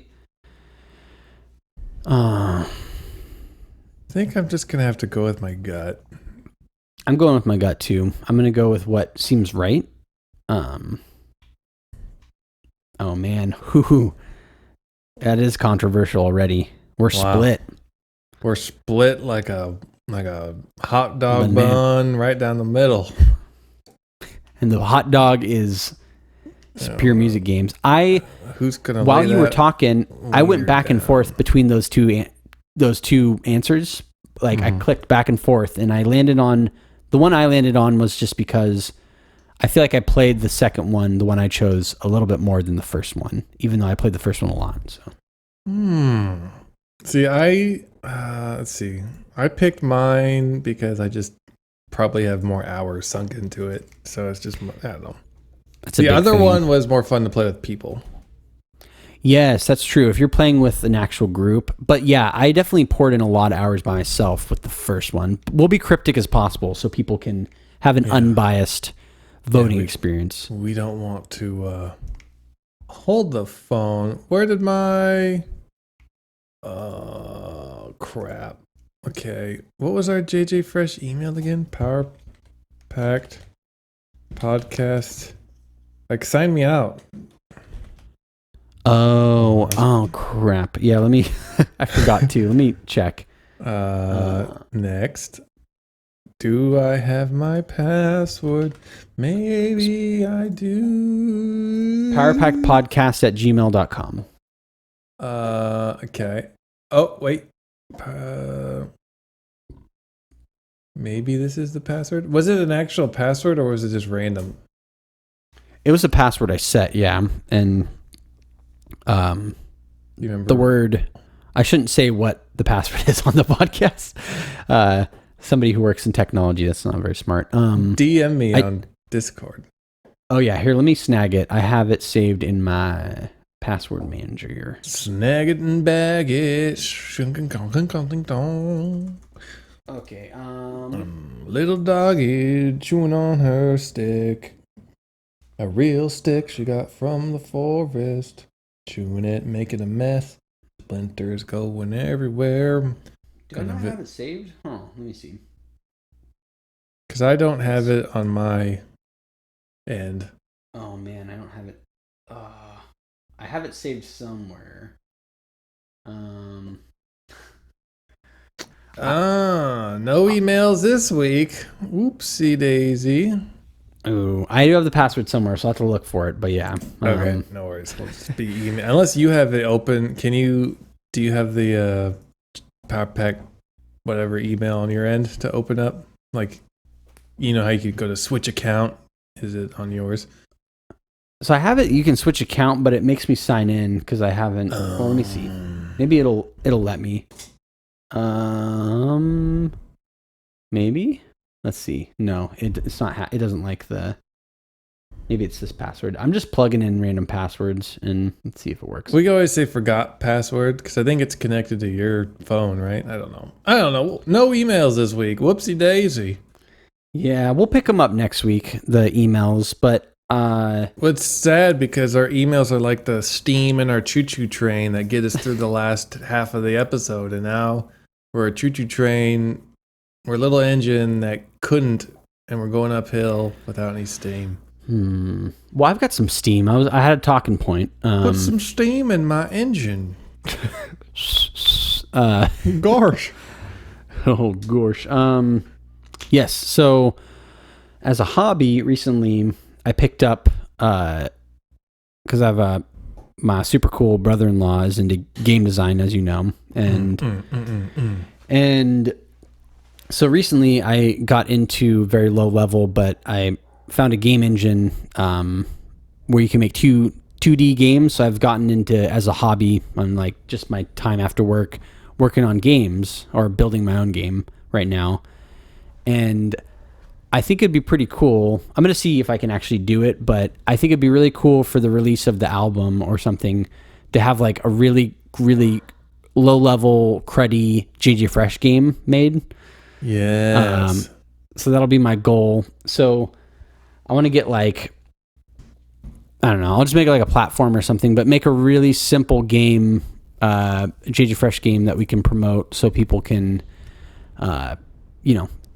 E: think I'm just gonna have to go with my gut.
D: I'm going with my gut too. I'm gonna go with what seems right. Oh man, that is controversial already. We're split.
E: We're split like a hot dog bun right down the middle.
D: And the hot dog is superior music games.
E: Who's gonna?
D: While you were talking, I went back and forth between those two answers. Like I clicked back and forth, and I landed on the one I landed on was just because I feel like I played the second one, the one I chose, a little bit more than the first one, even though I played the first one a lot. So.
E: See, let's see. I picked mine because I just probably have more hours sunk into it. So it's just, I don't know. The other one was more fun to play with people.
D: Yes, that's true. If you're playing with an actual group. But yeah, I definitely poured in a lot of hours by myself with the first one. We'll be cryptic as possible so people can have an unbiased voting experience.
E: We don't want to hold the phone. Where did my... crap. Okay. What was our JJ Fresh email again? Power Packed Podcast. Like, sign me out.
D: Oh crap. Yeah, let me I forgot to. Let me check.
E: Next. Do I have my password? Maybe I do.
D: Powerpackpodcast@gmail.com.
E: Okay. Oh, wait. Maybe this is the password. Was it an actual password or was it just random?
D: It was a password I set, yeah. And
E: You remember
D: the word, I shouldn't say what the password is on the podcast. Somebody who works in technology, that's not very smart.
E: DM me on Discord.
D: Oh yeah, here, let me snag it. I have it saved in my password manager here.
E: Snag it and bag it.
D: Okay,
E: Little doggy chewing on her stick. A real stick she got from the forest. Chewing it, making a mess. Splinters going everywhere.
D: do I not have it saved? Oh, let me see.
E: Because I don't have it on my end.
D: Oh man, I don't have it. I have it saved somewhere.
E: No emails this week. Oopsie daisy.
D: Oh, I do have the password somewhere, so I'll have to look for it. But yeah.
E: Okay, no worries. We'll just be email. Unless you have it open, do you have the Power Pack whatever email on your end to open up? Like, you know how you could go to switch account? Is it on yours?
D: So I have it. You can switch account, but it makes me sign in because I haven't. Well, let me see. Maybe it'll let me. Maybe. Let's see. No, it's not. It doesn't like the. Maybe it's this password. I'm just plugging in random passwords and let's see if it works.
E: We can always say forgot password because I think it's connected to your phone, right? I don't know. No emails this week. Whoopsie daisy.
D: Yeah, we'll pick them up next week. The emails, but
E: well, it's sad because our emails are like the steam in our choo-choo train that get us through the last half of the episode, and now we're a choo-choo train. We're a little engine that couldn't, and we're going uphill without any steam.
D: Well, I've got some steam. I had a talking point.
E: Put some steam in my engine.
D: Gosh. Oh gosh. Yes. So, as a hobby, recently I picked up because I have my super cool brother-in-law is into game design, as you know, and so recently I got into very low level, but I found a game engine where you can make 2D games. So I've gotten into as a hobby on like just my time after work working on games or building my own game right now. And I think it'd be pretty cool. I'm going to see if I can actually do it, but I think it'd be really cool for the release of the album or something to have like a really, really low level, cruddy JJ Fresh game made.
E: Yes.
D: So that'll be my goal. So I want to get like, I don't know, I'll just make it like a platform or something, but make a really simple game, JJ Fresh game that we can promote so people can,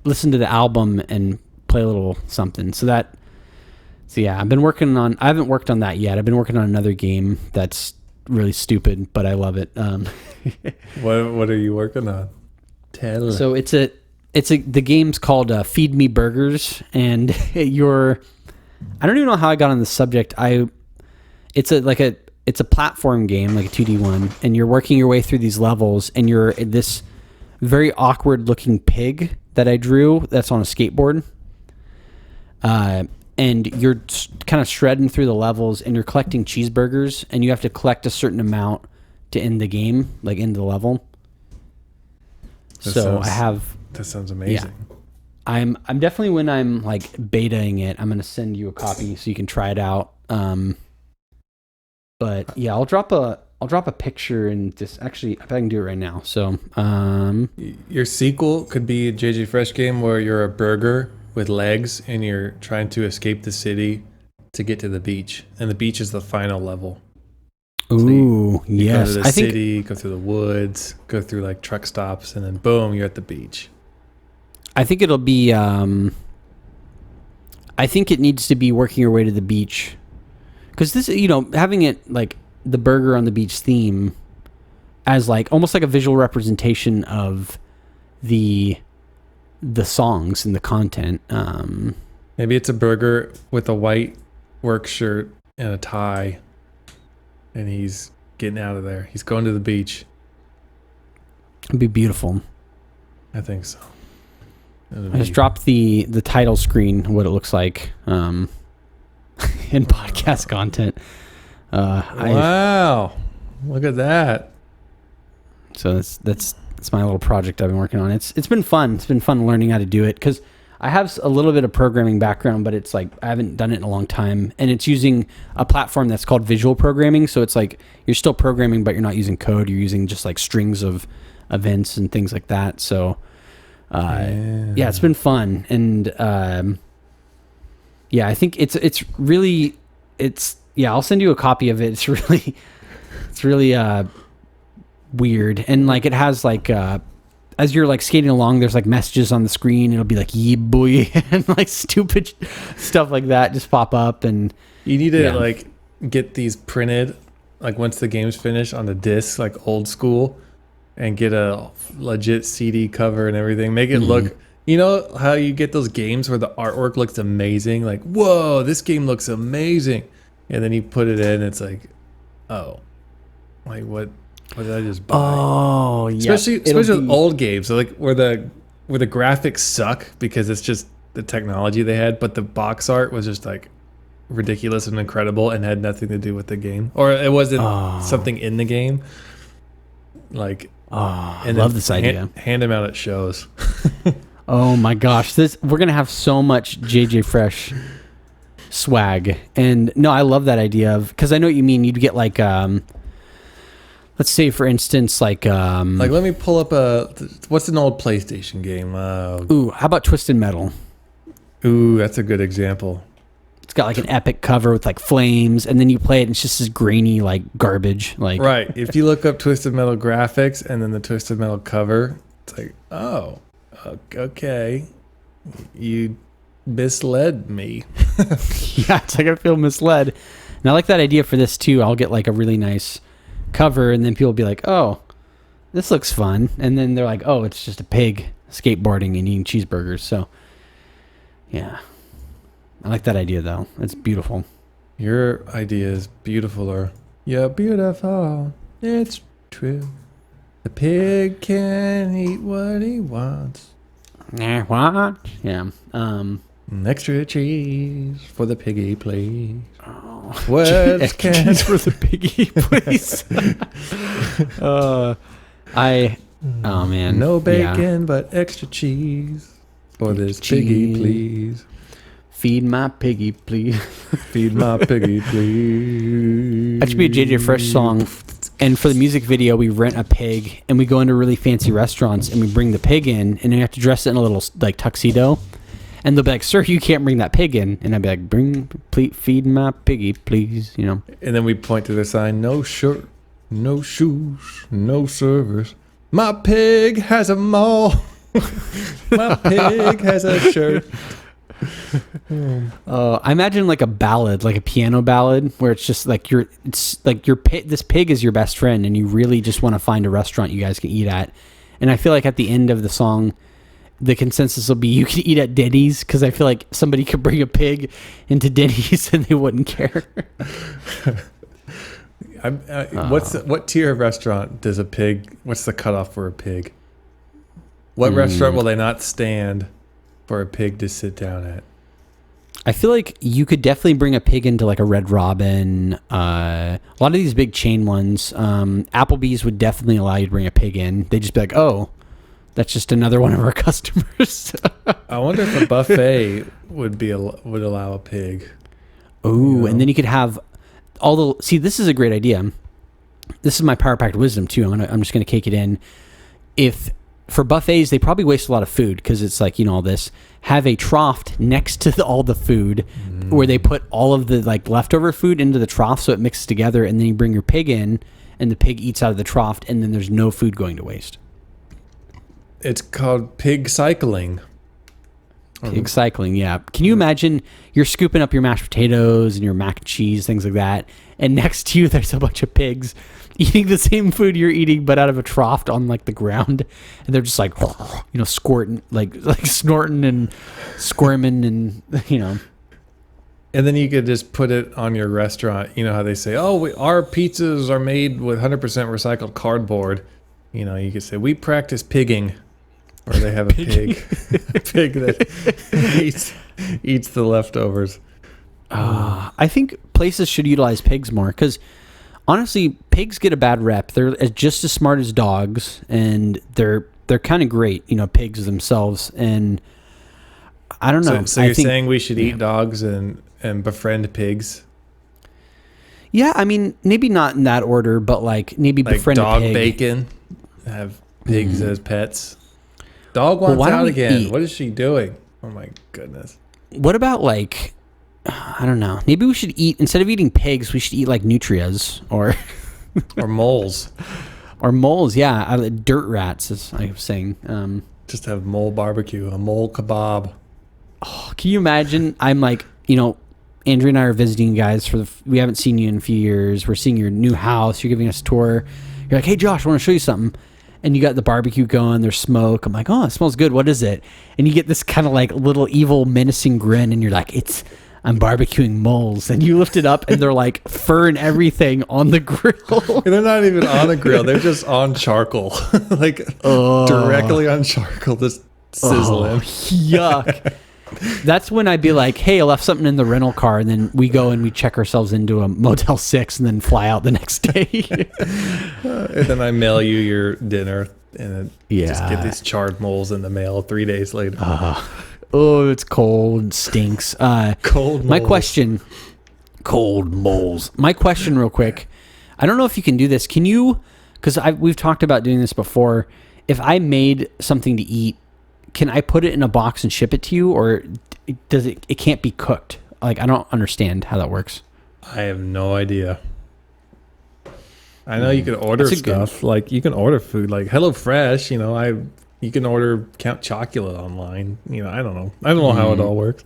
D: listen to the album and play a little something. So yeah, I haven't worked on that yet. I've been working on another game that's really stupid, but I love it.
E: What are you working on? Tell.
D: So the game's called Feed Me Burgers, and I don't even know how I got on the subject. It's a platform game, like a 2D one, and you're working your way through these levels, and you're this very awkward looking pig that I drew that's on a skateboard. And you're kind of shredding through the levels, and you're collecting cheeseburgers, and you have to collect a certain amount to end the game, like end the level.
E: That sounds amazing.
D: Yeah. I'm definitely, when I'm like betaing it, I'm going to send you a copy so you can try it out. But yeah, I'll drop a picture and just actually if I can do it right now. So
E: Your sequel could be a JJ Fresh game where you're a burger with legs and you're trying to escape the city to get to the beach, and the beach is the final level.
D: ooh,
E: Go
D: yes.
E: to the
D: I think
E: city, go through the woods, go through like truck stops, and then boom, you're at the beach.
D: it'll be I think it needs to be working your way to the beach. Cuz this, having it like the burger on the beach theme as like almost like a visual representation of the songs and the content.
E: Maybe it's a burger with a white work shirt and a tie, and he's getting out of there. He's going to the beach.
D: It'd be beautiful.
E: I think so.
D: I just dropped the title screen, what it looks like in podcast content.
E: Wow, look at that.
D: So that's my little project I've been working on. It's been fun. It's been fun learning how to do it because I have a little bit of programming background, but it's like I haven't done it in a long time. And it's using a platform that's called visual programming. So it's like you're still programming, but you're not using code. You're using just like strings of events and things like that. So yeah, it's been fun. And yeah, I think it's really I'll send you a copy of it. It's really weird. And like it has like as you're like skating along, there's like messages on the screen. It'll be like "yeah boy" and like stupid stuff like that just pop up. And
E: You need to like get these printed, like once the game's finished on the disc, like old school, and get a legit CD cover and everything. Make it look, you know how you get those games where the artwork looks amazing? Like, whoa, this game looks amazing. And then you put it in, it's like, oh, like what did I just buy?
D: oh yeah,
E: Especially with old games, so like where the graphics suck because it's just the technology they had, but the box art was just like ridiculous and incredible and had nothing to do with the game, or it wasn't something in the game. Like,
D: I love this idea.
E: Hand them out at shows.
D: Oh my gosh, we're gonna have so much JJ Fresh swag. And no, I love that idea of, because I know what you mean. You'd get like let's say for instance like
E: Like, let me pull up what's an old PlayStation game?
D: ooh, how about Twisted Metal?
E: Ooh, that's a good example.
D: It's got like an epic cover with like flames, and then you play it and it's just this grainy like garbage. Like
E: Right. If you look up Twisted Metal graphics and then the Twisted Metal cover, it's like, oh, okay, you misled me.
D: yeah, it's like I feel misled. And I like that idea for this too. I'll get like a really nice cover, and then people will be like, oh, this looks fun. And then they're like, oh, it's just a pig skateboarding and eating cheeseburgers. So yeah, I like that idea though. It's beautiful.
E: Your idea is beautifuler. You're beautiful. It's true. The pig can eat what he wants.
D: What? Yeah.
E: Extra cheese for the piggy, please.
D: Oh,
E: What can
D: cheese for the piggy, please? Oh man.
E: no
D: Yeah.
E: bacon but extra cheese for this piggy,
D: Cheese.
E: please.
D: Feed my piggy, please.
E: Feed my piggy, please.
D: That should be a JJ Fresh song. And for the music video, we rent a pig and we go into really fancy restaurants and we bring the pig in, and you have to dress it in a little like tuxedo. And they'll be like, "Sir, you can't bring that pig in." And I'd be like, "Feed my piggy, please." You know.
E: And then we point to the sign: no shirt, no shoes, no service. My pig has a mall. My pig has a shirt.
D: I imagine like a ballad, like a piano ballad, where it's just like this pig is your best friend, and you really just want to find a restaurant you guys can eat at. And I feel like at the end of the song, the consensus will be you can eat at Denny's, because I feel like somebody could bring a pig into Denny's and they wouldn't care.
E: What tier of restaurant does a pig? What's the cutoff for a pig? What restaurant will they not stand for a pig to sit down at?
D: I feel like you could definitely bring a pig into like a Red Robin. A lot of these big chain ones, Applebee's would definitely allow you to bring a pig in. They'd just be like, "Oh, that's just another one of our customers."
E: I wonder if a buffet would allow a pig.
D: Ooh,
E: know?
D: and then you could have although, see, this is a great idea. This is my power packed wisdom too. I'm just gonna cake it in. If for buffets, they probably waste a lot of food because it's like, all this. Have a trough next to all the food where they put all of the like leftover food into the trough so it mixes together, and then you bring your pig in and the pig eats out of the trough, and then there's no food going to waste.
E: It's called pig cycling.
D: Pig cycling, yeah. Can you imagine you're scooping up your mashed potatoes and your mac and cheese, things like that, and next to you there's a bunch of pigs eating the same food you're eating, but out of a trough on like the ground, and they're just like, squirting, like snorting and squirming, and
E: And then you could just put it on your restaurant. You know how they say, our pizzas are made with 100% recycled cardboard. You could say, we practice pigging. Or they have a pig. A pig that eats the leftovers.
D: I think places should utilize pigs more because, honestly, pigs get a bad rep. They're just as smart as dogs, and they're kind of great, pigs themselves. And I don't know.
E: So you're saying we should eat dogs and befriend pigs?
D: Yeah, I mean, maybe not in that order, but like maybe befriend
E: dog
D: a pig.
E: bacon, have pigs as pets. Dog wants out again. What is she doing? Oh my goodness.
D: What about like, I don't know. Maybe we should eat, instead of eating pigs, we should eat like nutrias or
E: or moles.
D: Or moles, yeah. Dirt rats, as I was saying.
E: Just have mole barbecue, a mole kebab.
D: Oh, can you imagine? I'm like, Andrea and I are visiting you guys we haven't seen you in a few years. We're seeing your new house. You're giving us a tour. You're like, hey, Josh, I want to show you something. And you got the barbecue going, there's smoke. I'm like, oh, it smells good. What is it? And you get this kind of like little evil menacing grin, and you're like, I'm barbecuing moles. And you lift it up, and they're like fur and everything on the grill.
E: They're not even on a grill. They're just on charcoal. Directly on charcoal, just sizzling.
D: Yuck. That's when I'd be like, hey, I left something in the rental car, and then we go and we check ourselves into a Motel 6 and then fly out the next day.
E: And then I mail you your dinner, and just get these charred moles in the mail 3 days later.
D: Oh, it's cold, stinks.
E: Cold moles.
D: Cold moles. My question real quick, I don't know if you can do this. Can you, because we've talked about doing this before, if I made something to eat, can I put it in a box and ship it to you, or does it can't be cooked? Like, I don't understand how that works.
E: I have no idea. I know you can order stuff. Like, you can order food like HelloFresh, you can order Count Chocula online. I don't know. I don't know how it all works.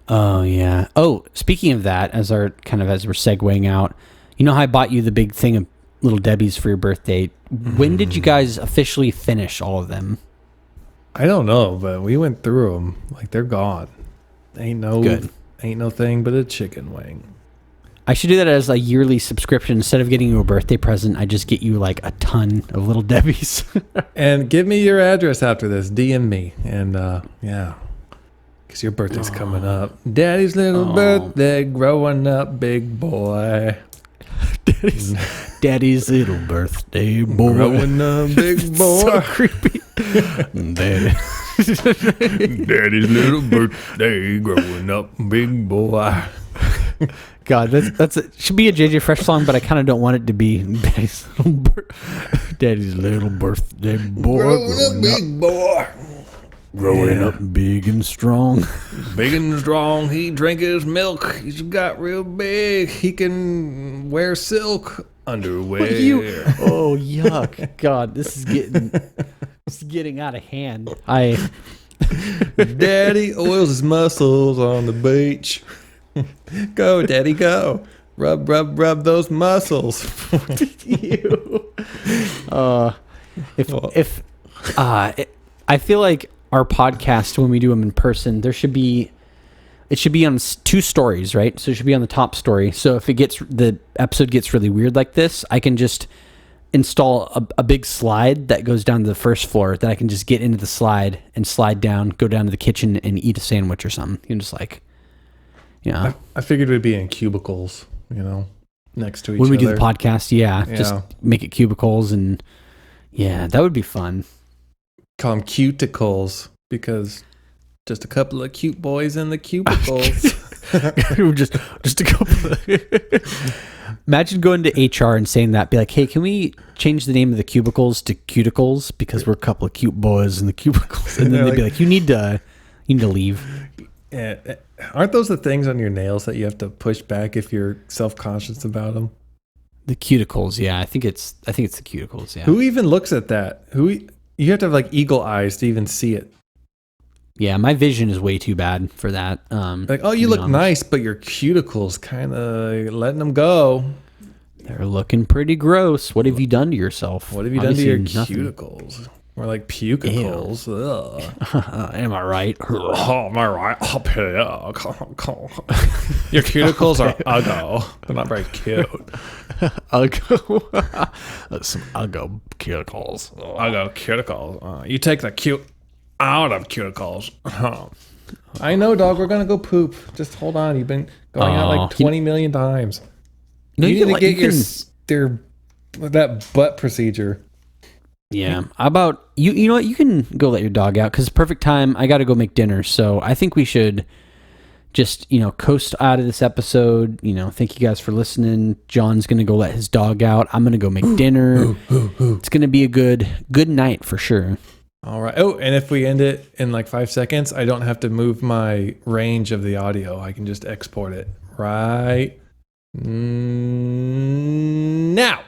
D: Oh, yeah. Oh, speaking of that, as we're segueing out, how I bought you the big thing of Little Debbie's for your birthday. When did you guys officially finish all of them?
E: I don't know, but we went through them. Like, they're gone. Ain't no thing but a chicken wing.
D: I should do that as a yearly subscription. Instead of getting you a birthday present, I just get you like a ton of Little Debbie's.
E: And give me your address after this. DM me. And yeah, because your birthday's coming up. Daddy's little birthday, growing up big boy.
D: Daddy's little birthday boy.
E: Growing up big boy.
D: So creepy.
E: Daddy's little birthday, growing up big boy.
D: God, that's should be a JJ Fresh song, but I kind of don't want it to be Daddy's little birthday boy,
E: growing up big boy.
D: Growing up big and strong.
E: Big and strong, he drink his milk. He's got real big. He can wear silk underwear.
D: Oh, yuck. God, this is getting out of hand.
E: Daddy oils his muscles on the beach. Go, Daddy, go. Rub those muscles.
D: I feel like our podcast, when we do them in person, it should be on 2 stories, right? So it should be on the top story. So if the episode gets really weird like this, I can just install a big slide that goes down to the first floor that I can just get into the slide and slide down, go down to the kitchen and eat a sandwich or something. You can just like,
E: I figured we'd be in cubicles, next to each other.
D: When we do the podcast, just make it cubicles, and that would be fun.
E: Call them cuticles, because just a couple of cute boys in the cubicles.
D: just to go. Imagine going to HR and saying that. Be like, hey, can we change the name of the cubicles to cuticles because we're a couple of cute boys in the cubicles? And then they'd be like, you need to leave.
E: Yeah, aren't those the things on your nails that you have to push back if you're self-conscious about them?
D: The cuticles, yeah. I think it's the cuticles, yeah.
E: Who even looks at that? You have to have like eagle eyes to even see it.
D: Yeah, my vision is way too bad for that.
E: Like, oh, you look nice, but your cuticles kind of letting them go.
D: They're looking pretty gross. What have you done to yourself?
E: What have you done to your
D: Nothing.
E: cuticles? More like pukicles.
D: Am I right?
E: Oh, am I right? Oh, your cuticles are uggo. They're not very cute.
D: Uggo. Some uggo cuticles.
E: Uggo cuticles. You take the cute out of cuticles. I know, dog. We're gonna go poop. Just hold on. You've been going out like 20 million times.
D: No,
E: you need to get
D: you
E: your that butt procedure.
D: Yeah. How about you? You know what? You can go let your dog out because perfect time. I got to go make dinner, so I think we should just coast out of this episode. Thank you guys for listening. John's gonna go let his dog out. I'm gonna go make dinner. It's gonna be a good night for sure.
E: All right. Oh, and if we end it in like 5 seconds, I don't have to move my range of the audio. I can just export it right now.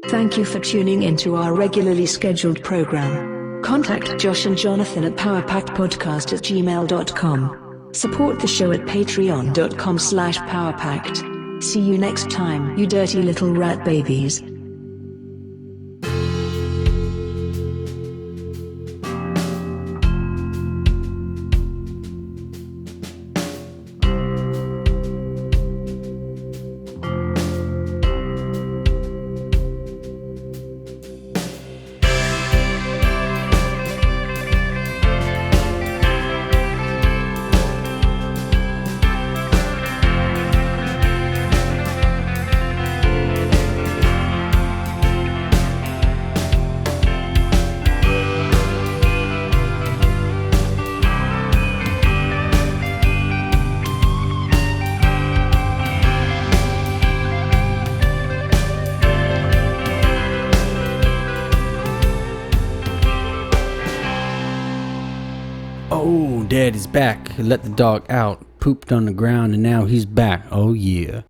F: Thank you for tuning into our regularly scheduled program. Contact Josh and Jonathan at powerpactpodcast@gmail.com. Support the show at patreon.com/powerpact. See you next time, you dirty little rat babies.
D: Oh, Daddy's back. Let the dog out. Pooped on the ground and now he's back. Oh yeah.